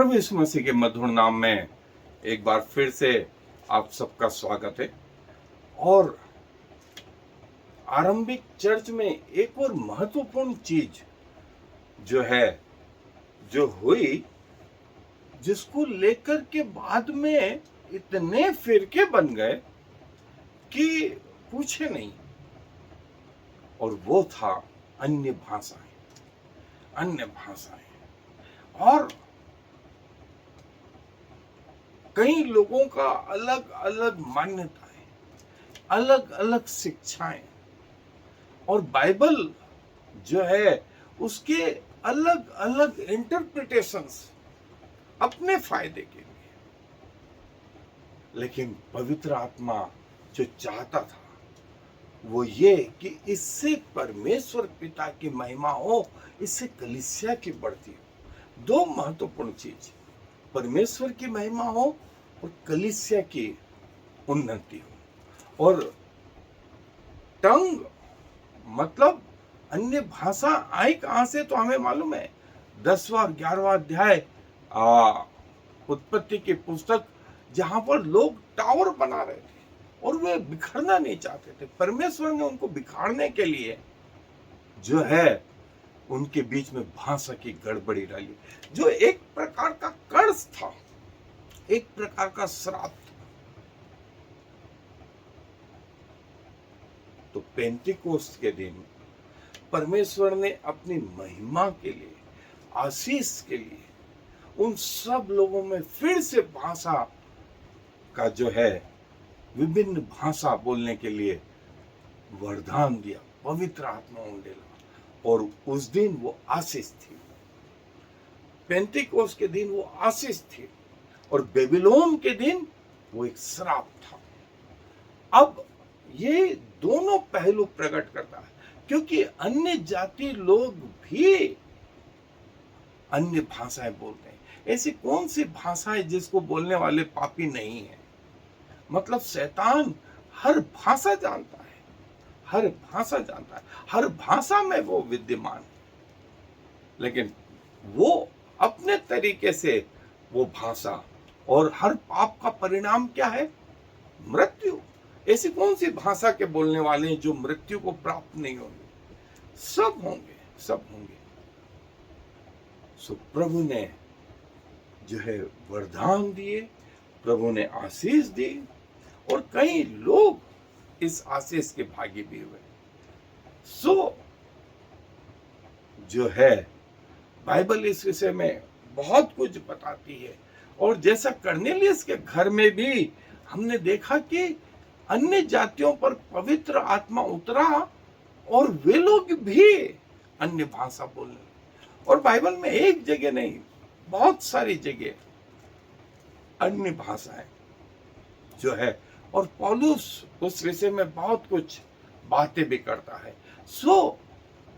प्रभु यीशु मसीह के मधुर नाम में एक बार फिर से आप सबका स्वागत है। और आरंभिक चर्च में एक और महत्वपूर्ण चीज जो हुई, जिसको लेकर के बाद में इतने फिरके बन गए कि पूछे नहीं, और वो था अन्य भाषाएं। और कई लोगों का अलग अलग मान्यताएं, अलग अलग शिक्षाएं, और बाइबल जो है उसके अलग अलग इंटरप्रिटेशंस अपने फायदे के लिए। लेकिन पवित्र आत्मा जो चाहता था वो ये कि इससे परमेश्वर पिता की महिमा हो, इससे कलीसिया की बढ़ती हो। दो महत्वपूर्ण चीज, परमेश्वर की महिमा हो और कलीसिया की उन्नति हो। और टंग मतलब अन्य भाषा आई कहां से, तो हमें मालूम है 10वां और 11वां अध्याय उत्पत्ति की पुस्तक, जहां पर लोग टावर बना रहे थे और वे बिखरना नहीं चाहते थे। परमेश्वर ने उनको बिखारने के लिए जो है उनके बीच में भाषा की गड़बड़ी डाली, जो एक प्रकार का कर्ज था, एक प्रकार का श्राप था। तो पेंटिकोस्ट के दिन परमेश्वर ने अपनी महिमा के लिए, आशीष के लिए उन सब लोगों में फिर से भाषा का जो है विभिन्न भाषा बोलने के लिए वरदान दिया, पवित्र आत्मा उंडेला, और उस दिन वो आशीष थी। पेंटिकोस्ट के दिन वो आशीष थी, और बेबीलोन के दिन वो एक श्राप था। अब ये दोनों पहलू प्रकट करता है, क्योंकि अन्य जाति लोग भी अन्य भाषाएं बोलते हैं। ऐसी कौन सी भाषा है जिसको बोलने वाले पापी नहीं है? मतलब शैतान हर भाषा जानता है, हर भाषा में वो विद्यमान है। लेकिन वो अपने तरीके से वो भाषा, और हर पाप का परिणाम क्या है? मृत्यु। ऐसी कौन सी भाषा के बोलने वाले हैं जो मृत्यु को प्राप्त नहीं होंगे? सब होंगे। सो प्रभु ने जो है वरदान दिए, प्रभु ने आशीष दी, और कई लोग इस आशीष के भागी भी हुए। सो जो है बाइबल इस विषय में बहुत कुछ बताती है। और जैसा कर्नेलियस के घर में भी हमने देखा कि अन्य जातियों पर पवित्र आत्मा उतरा, और वे लोग भी अन्य भाषा बोलने लगे। और बाइबल में एक जगह नहीं, बहुत सारी जगह अन्य भाषाएं जो है, और पौलुस उस विषय में बहुत कुछ बातें भी करता है। सो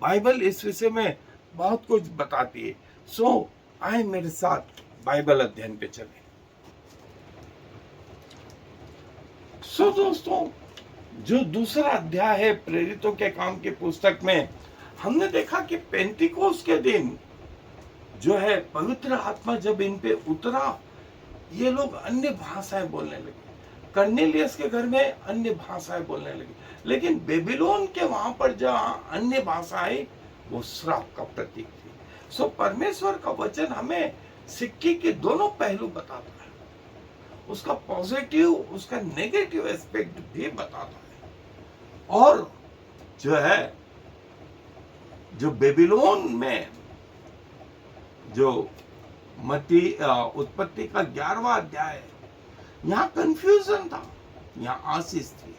बाइबल इस विषय में बहुत कुछ बताती है। सो आए मेरे साथ बाइबल अध्ययन पे चले। सो दोस्तों, जो दूसरा अध्याय है प्रेरितों के काम की पुस्तक में, हमने देखा कि पेंटिकोस्ट के दिन जो है पवित्र आत्मा जब इन पे उतरा, ये लोग अन्य भाषाएं बोलने लगे। कर्नेलियस के घर में अन्य भाषाएं बोलने लगे। लेकिन बेबीलोन के वहां पर जहां अन्य भाषाएं, वो श्राप का प्रतीक थी। सो परमेश्वर का वचन हमें सिक्के के दोनों पहलू बताता है, उसका पॉजिटिव, उसका नेगेटिव एस्पेक्ट भी बताता है। और जो है, जो बेबीलोन में जो उत्पत्ति का 11वां अध्याय है, यहाँ कंफ्यूजन था, यहाँ आशीष थी।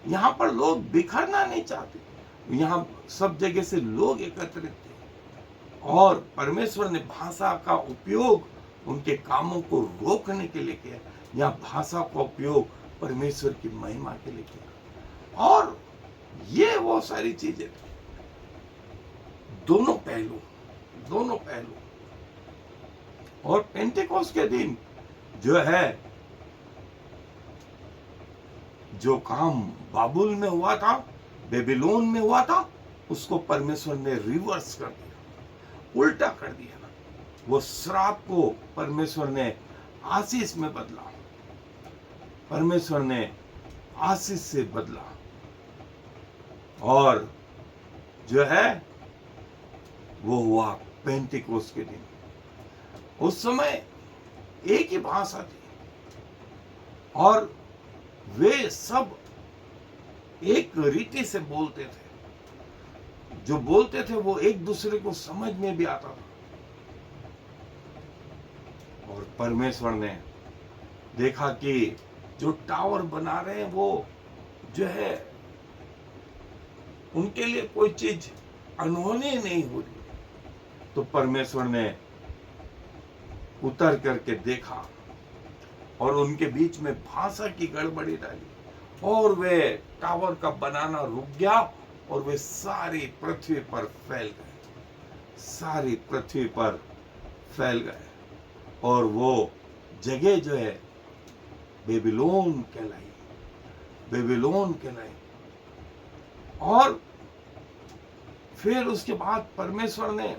यहाँ पर लोग बिखरना नहीं चाहते, यहाँ सब जगह से लोग एकत्रित थे, और परमेश्वर ने भाषा का उपयोग उनके कामों को रोकने के लिए किया। यहाँ भाषा का उपयोग परमेश्वर की महिमा के लिए किया। और ये वो सारी चीजें थी, दोनों पहलू। और पेंटेकोस्ट के दिन जो है, जो काम बाबुल में हुआ था, बेबीलोन में हुआ था, उसको परमेश्वर ने रिवर्स कर दिया, उल्टा कर दिया। वो श्राप को परमेश्वर ने आशीष में बदला, परमेश्वर ने आशीष से बदला। और जो है वो हुआ पेंटिकोस के दिन। उस समय एक ही भाषा थी और वे सब एक रीति से बोलते थे। जो बोलते थे वो एक दूसरे को समझ में भी आता था। और परमेश्वर ने देखा कि जो टावर बना रहे हैं वो जो है उनके लिए कोई चीज अनहोनी नहीं हो रही। तो परमेश्वर ने उतर करके देखा और उनके बीच में भाषा की गड़बड़ी डाली और वे टावर का बनाना रुक गया और वे सारी पृथ्वी पर फैल गए, सारी पृथ्वी पर फैल गए। और वो जगह जो है बेबीलोन कहलाई, बेबीलोन कहलाई। और फिर उसके बाद परमेश्वर ने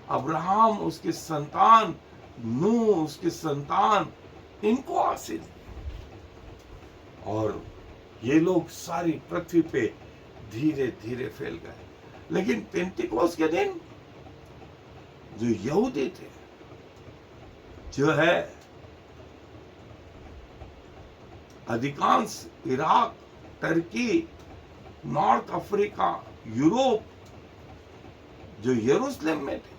अब्राहम, उसके संतान नूह, उसके संतान, इनको आशीष दी और ये लोग सारी पृथ्वी पे धीरे धीरे फैल गए। लेकिन पेंटिकोस के दिन जो यहूदी थे, जो है अधिकांश Iraq, Turkey, north Africa, Europe, जो यरूशलेम में थे,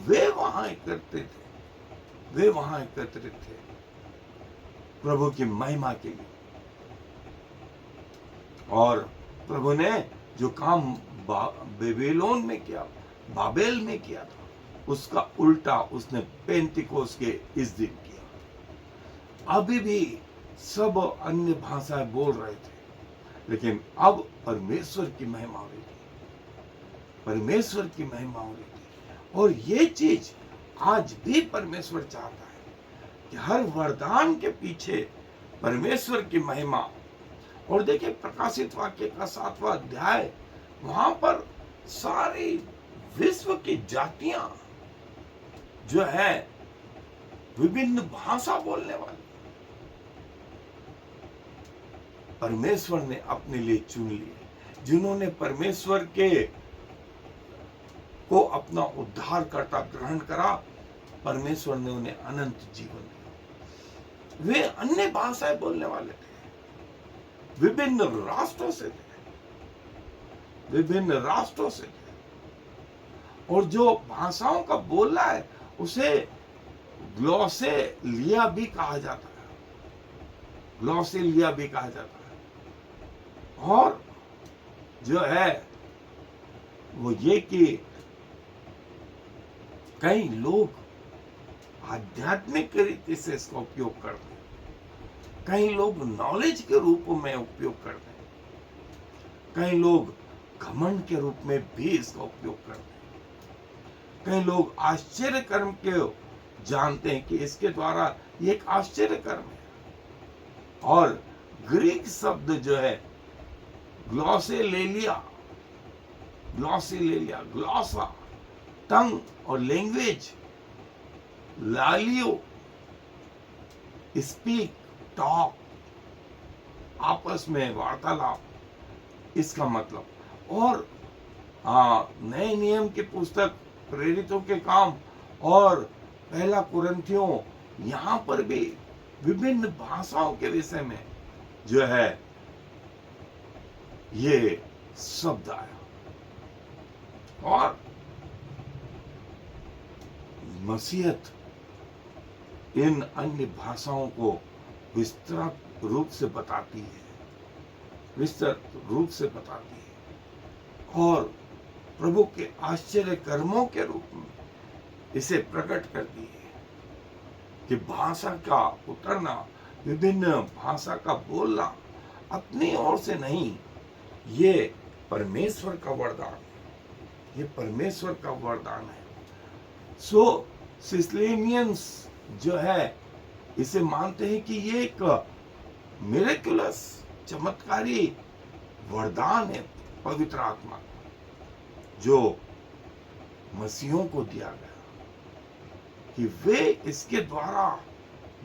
वे वहां एकत्रित थे, वे वहां एकत्रित थे प्रभु की महिमा के लिए। और प्रभु ने जो काम बेबीलोन में किया, बाबेल में किया था, उसका उल्टा उसने पेंटिकोस के इस दिन किया। अभी भी सब अन्य भाषाएं बोल रहे थे, लेकिन अब परमेश्वर की महिमा हो रही थी, परमेश्वर की महिमा हो रही थी। और ये चीज आज भी परमेश्वर चाहता है कि हर वरदान के पीछे परमेश्वर की महिमा। और देखिए प्रकाशित वाक्य का 7वां अध्याय, वहां पर सारी विश्व की जातियां जो है विभिन्न भाषा बोलने वाली परमेश्वर ने अपने लिए चुन लिए, जिन्होंने परमेश्वर के को अपना उद्धारकर्ता ग्रहण करा। परमेश्वर ने उन्हें अनंत जीवन दिया। वे अन्य भाषाएं बोलने वाले थे, विभिन्न राष्ट्रों से थे, विभिन्न राष्ट्रों से थे। और जो भाषाओं का बोलना है उसे ग्लोसेलिया भी कहा जाता है, ग्लोसेलिया भी कहा जाता है। और जो है वो ये कि कई लोग आध्यात्मिक रीति से इसका उपयोग करते हैं, कई लोग नॉलेज के रूप में उपयोग करते हैं, कई लोग घमंड के रूप में भी इसका उपयोग करते हैं, कई लोग आश्चर्य कर्म के जानते हैं कि इसके द्वारा ये एक आश्चर्य कर्म है। और ग्रीक शब्द जो है ग्लोसेलेलिया, ग्लोसेलेलिया, ग्लोसा टंग और लैंग्वेज, लालियो स्पीक, टॉक, आपस में वार्तालाप, इसका मतलब। और नए नियम की पुस्तक प्रेरितों के काम और पहला कुरिन्थियों, यहां पर भी विभिन्न भाषाओं के विषय में जो है ये शब्द आया। और मसीहत इन अन्य भाषाओं को विस्तृत रूप से बताती है, विस्तृत रूप से बताती है और प्रभु के आश्चर्य कर्मों के रूप में इसे प्रकट करती है कि भाषा का उतरना, विभिन्न भाषा का बोलना अपनी ओर से नहीं, ये परमेश्वर का वरदान है, ये परमेश्वर का वरदान है। सो सिसलेनियंस जो है इसे मानते हैं कि ये एक मिरेकुलस, चमत्कारी वरदान है पवित्र आत्मा का, जो मसीहों को दिया गया। कि वे इसके द्वारा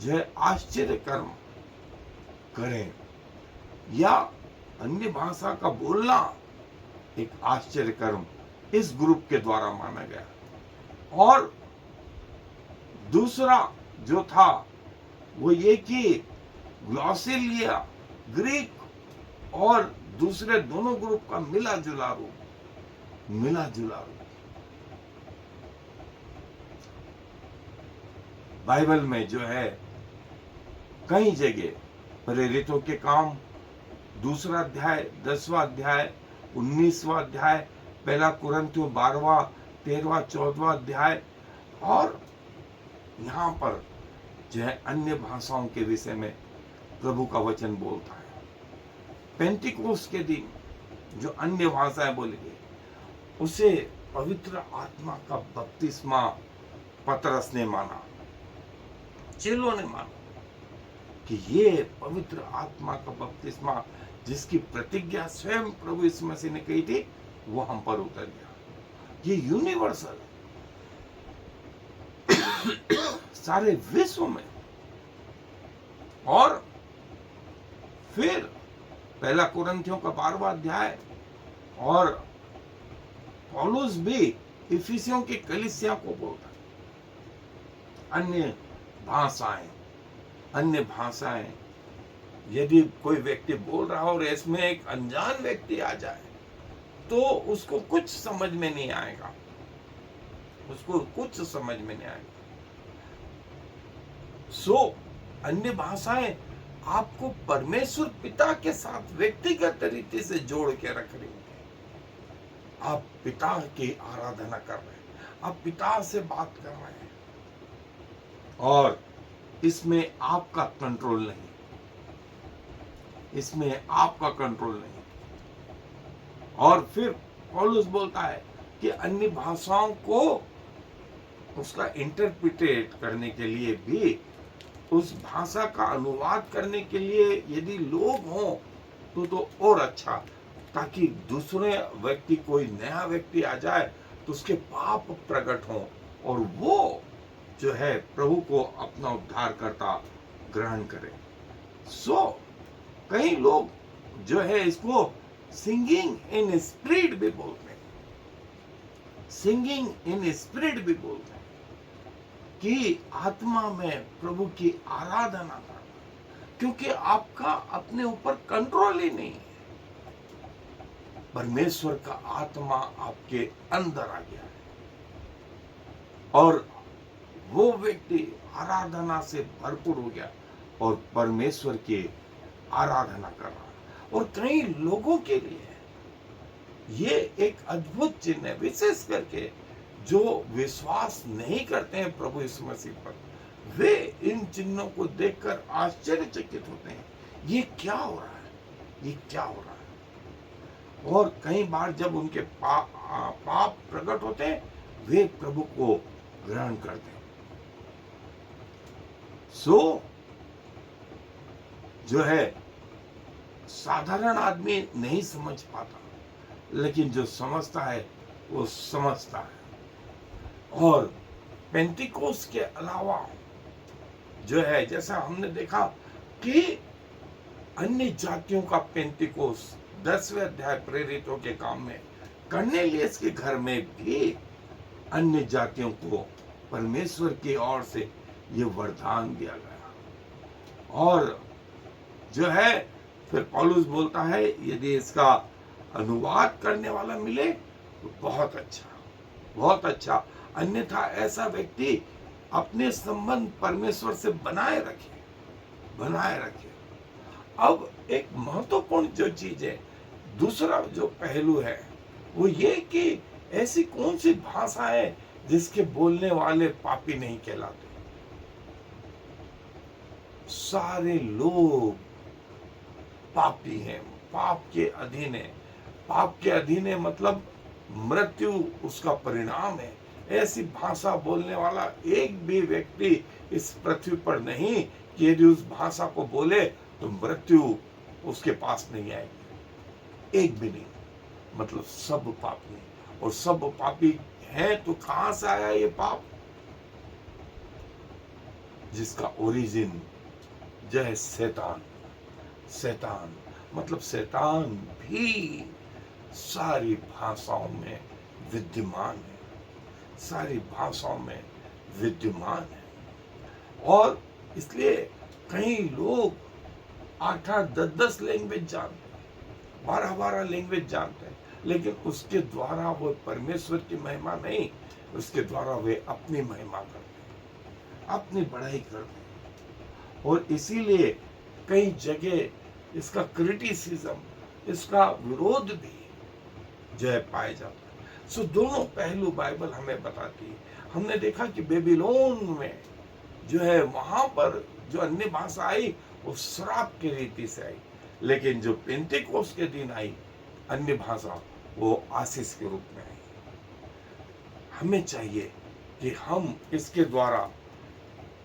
जो है आश्चर्य कर्म करें, या अन्य भाषा का बोलना एक आश्चर्य कर्म इस ग्रुप के द्वारा माना गया। और दूसरा जो था वो ये कि ग्लॉसिलिया ग्रीक और दूसरे दोनों ग्रुप का मिला जुला रूप। बाइबल में जो है कई जगह प्रेरितों के काम 2 अध्याय 10वां अध्याय 19वां अध्याय 1 कुरिन्थियों 12वां 13वां 14वां अध्याय, और यहाँ पर जो है अन्य भाषाओं के विषय में प्रभु का वचन बोलता है। पेंटिकोस के दिन जो अन्य भाषाएं बोली गई उसे पवित्र आत्मा का बपतिस्मा पतरस ने माना, चेलों ने माना कि ये पवित्र आत्मा का बपतिस्मा जिसकी प्रतिज्ञा स्वयं प्रभु यीशु मसीह ने कही थी वो हम पर उतर गया। ये यूनिवर्सल सारे विश्व में। और फिर 1 कुरिन्थियों का 12वां अध्याय, और पौलुस भी इफिसियों की कलीसिया को बोलता है अन्य भाषाएं यदि कोई व्यक्ति बोल रहा हो और इसमें एक अनजान व्यक्ति आ जाए तो उसको कुछ समझ में नहीं आएगा, अन्य भाषाएं आपको परमेश्वर पिता के साथ व्यक्तिगत तरीके से जोड़ के रख रही है। आप पिता की आराधना कर रहे हैं, आप पिता से बात कर रहे हैं, और इसमें आपका कंट्रोल नहीं। और फिर पौलुस बोलता है कि अन्य भाषाओं को उसका इंटरप्रिटेट करने के लिए भी, उस भाषा का अनुवाद करने के लिए यदि लोग हों तो और अच्छा, ताकि दूसरे व्यक्ति, कोई नया व्यक्ति आ जाए तो उसके पाप प्रकट हों और वो जो है प्रभु को अपना उद्धारकर्ता ग्रहण करे। कई लोग जो है इसको सिंगिंग इन स्पिरिट भी बोलते हैं, कि आत्मा में प्रभु की आराधना करना, क्योंकि आपका अपने ऊपर कंट्रोल ही नहीं है। परमेश्वर का आत्मा आपके अंदर आ गया है और वो व्यक्ति आराधना से भरपूर हो गया और परमेश्वर की आराधना कर रहा है। और कई लोगों के लिए ये एक अद्भुत चिन्ह है, विशेष करके जो विश्वास नहीं करते हैं प्रभु यीशु मसीह पर, वे इन चिन्हों को देखकर आश्चर्यचकित होते हैं, ये क्या हो रहा है। और कई बार जब उनके पाप प्रकट होते हैं वे प्रभु को ग्रहण करते हैं। जो है साधारण आदमी नहीं समझ पाता, लेकिन जो समझता है वो समझता है। और पेंटिकोस के अलावा जो है, जैसा हमने देखा कि अन्य जातियों का पेंटिकोस 10वें अध्याय प्रेरितों के काम में कर्नेलियस के घर में भी अन्य जातियों को परमेश्वर की ओर से ये वरदान दिया गया। और जो है फिर पौलुस बोलता है यदि इसका अनुवाद करने वाला मिले तो बहुत अच्छा, अन्यथा ऐसा व्यक्ति अपने संबंध परमेश्वर से बनाए रखे। अब एक महत्वपूर्ण जो चीज है, दूसरा जो पहलू है वो ये कि ऐसी कौन सी भाषा है जिसके बोलने वाले पापी नहीं कहलाते। सारे लोग पापी हैं, पाप के अधीन है, मतलब मृत्यु उसका परिणाम है। ऐसी भाषा बोलने वाला एक भी व्यक्ति इस पृथ्वी पर नहीं कि यदि उस भाषा को बोले तो मृत्यु उसके पास नहीं आएगी, एक भी नहीं। मतलब सब पापी, और सब पापी हैं तो कहां से आया ये पाप? जिसका ओरिजिन जो है शैतान। शैतान मतलब शैतान भी सारी भाषाओं में विद्यमान है, सारी भाषाओं में विद्यमान है। और इसलिए कई लोग 8-8, 10-10 लैंग्वेज जानते हैं, 12-12 लैंग्वेज जानते हैं, लेकिन उसके द्वारा वो परमेश्वर की महिमा नहीं, उसके द्वारा वे अपनी महिमा करते हैं, अपनी बढ़ाई करते हैं। और इसीलिए कई जगह इसका क्रिटिसिज्म, इसका विरोध भी जो है पाया जाता है। सो दोनों पहलू बाइबल हमें बताती है। हमने देखा कि बेबीलोन में जो है वहां पर जो अन्य भाषा आई वो श्राप की रीति से आई, लेकिन जो पेंटेकोस्त के दिन आई अन्य भाषा वो आशीष के रूप में आई। हमें चाहिए कि हम इसके द्वारा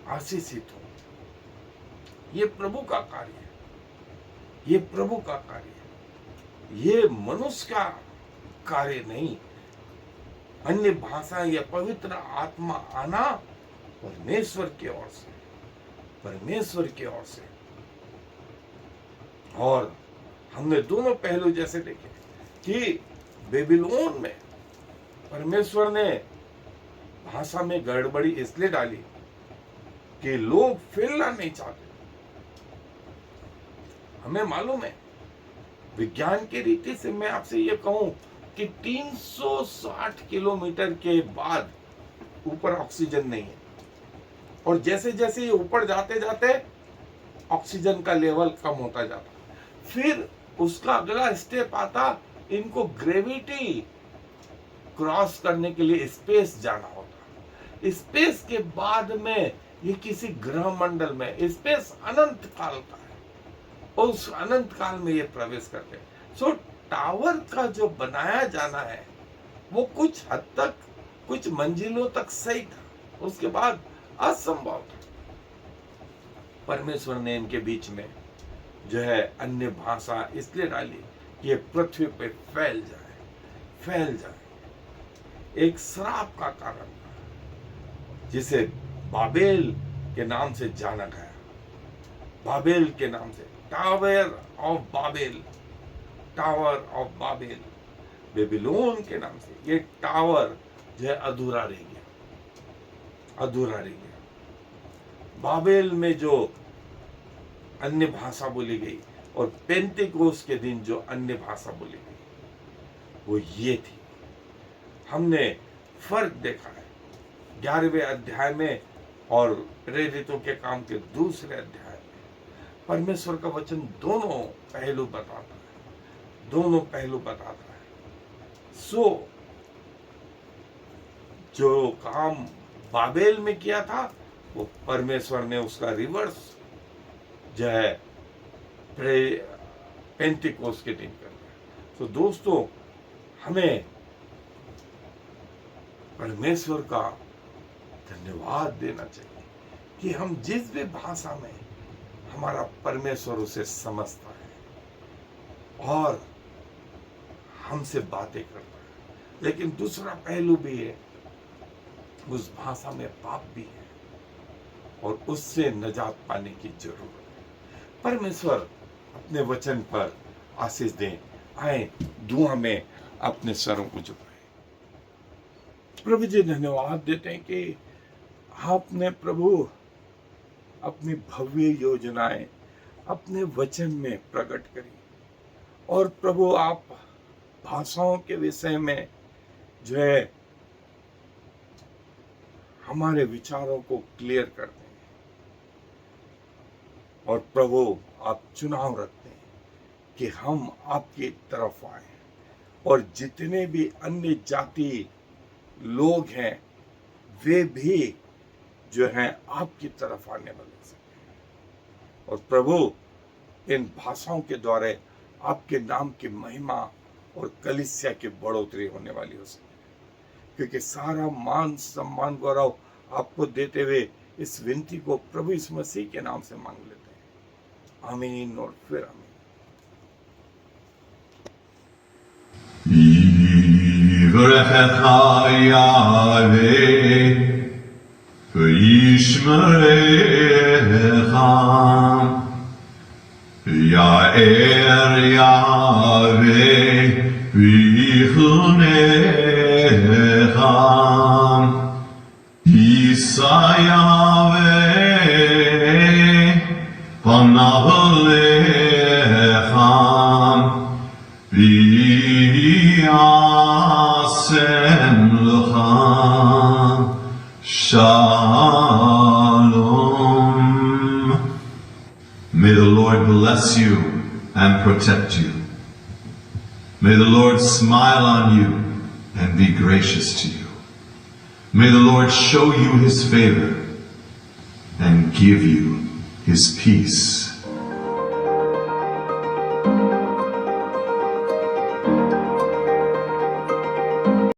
आशीषित हो। ये प्रभु का कार्य है, ये प्रभु का कार्य है, ये मनुष्य का कार्य नहीं। अन्य भाषा या पवित्र आत्मा आना परमेश्वर की ओर से, परमेश्वर की ओर से। और हमने दोनों पहलू जैसे देखे कि बेबीलोन में परमेश्वर ने भाषा में गड़बड़ी इसलिए डाली कि लोग फैलना नहीं चाहते। हमें मालूम है, विज्ञान की रीति से मैं आपसे ये कहूं कि 360 किलोमीटर के बाद ऊपर ऑक्सीजन नहीं है, और जैसे जैसे ये ऊपर जाते जाते ऑक्सीजन का लेवल कम होता जाता, फिर उसका अगला स्टेप आता, इनको ग्रेविटी क्रॉस करने के लिए स्पेस जाना होता। स्पेस के बाद में ये किसी ग्रह मंडल में, स्पेस अनंत काल का है, और उस अनंत काल में ये प्रवेश करते हैं। सो टावर का जो बनाया जाना है वो कुछ हद तक, कुछ मंजिलों तक सही था, उसके बाद असंभव था। परमेश्वर ने इनके बीच में जो है अन्य भाषा इसलिए डाली कि ये पृथ्वी पे फैल जाए, फैल जाए। एक श्राप का कारण था, जिसे बाबेल के नाम से जाना गया, बाबेल के नाम से, tower of Babel, tower of Babel, Babylon के नाम से। ये टावर जो है अधूरा रह गया, अधूरा रह गया। बाबेल में जो अन्य भाषा बोली गई और पेंटेकोस्त के दिन जो अन्य भाषा बोली गई वो ये थी। हमने फर्क देखा है 11वें अध्याय में और प्रेरितों के काम के दूसरे अध्याय में। परमेश्वर का वचन दोनों पहलू बताता है, दोनों पहलू बताता है। सो जो काम बाबेल में किया था वो परमेश्वर ने उसका रिवर्स जो है पेंटेकोस्त के दिन कर दिया। तो दोस्तों, हमें परमेश्वर का धन्यवाद देना चाहिए कि हम जिस भी भाषा में, हमारा परमेश्वर उसे समझता है और हमसे बातें करता है। लेकिन दूसरा पहलू भी है, उस भाषा में पाप भी है और उससे निजात पाने की जरूरत है। परमेश्वर अपने वचन पर आशीष दें। आए दुआ में अपने सरों को झुकाएं। प्रभु जी, धन्यवाद देते हैं कि आपने प्रभु अपनी भव्य योजनाएं अपने वचन में प्रकट करी, और प्रभु आप भाषाओं के विषय में जो है हमारे विचारों को क्लियर करते हैं, और प्रभु आप चुनाव रखते हैं कि हम आपकी तरफ आए, और जितने भी अन्य जाति लोग हैं वे भी जो हैं आपकी तरफ आने वाले सके, और प्रभु इन भाषाओं के द्वारा आपके नाम की महिमा और कलीसिया की बढ़ोतरी होने वाली हो सके, क्योंकि सारा मान सम्मान गौरव आपको देते हुए इस विनती को प्रभु इस मसीह के नाम से मांग लेते हैं। आमीन और फिर आमीन। יברכך יהוה ואיש Vishmerecha Ya'er Yahweh Vichunecha Yisa Yahweh Panav Alecha V'yasem Lecha Shalom. May the Lord bless you and protect you. May the Lord smile on you and be gracious to you. May the Lord show you his favor and give you his peace.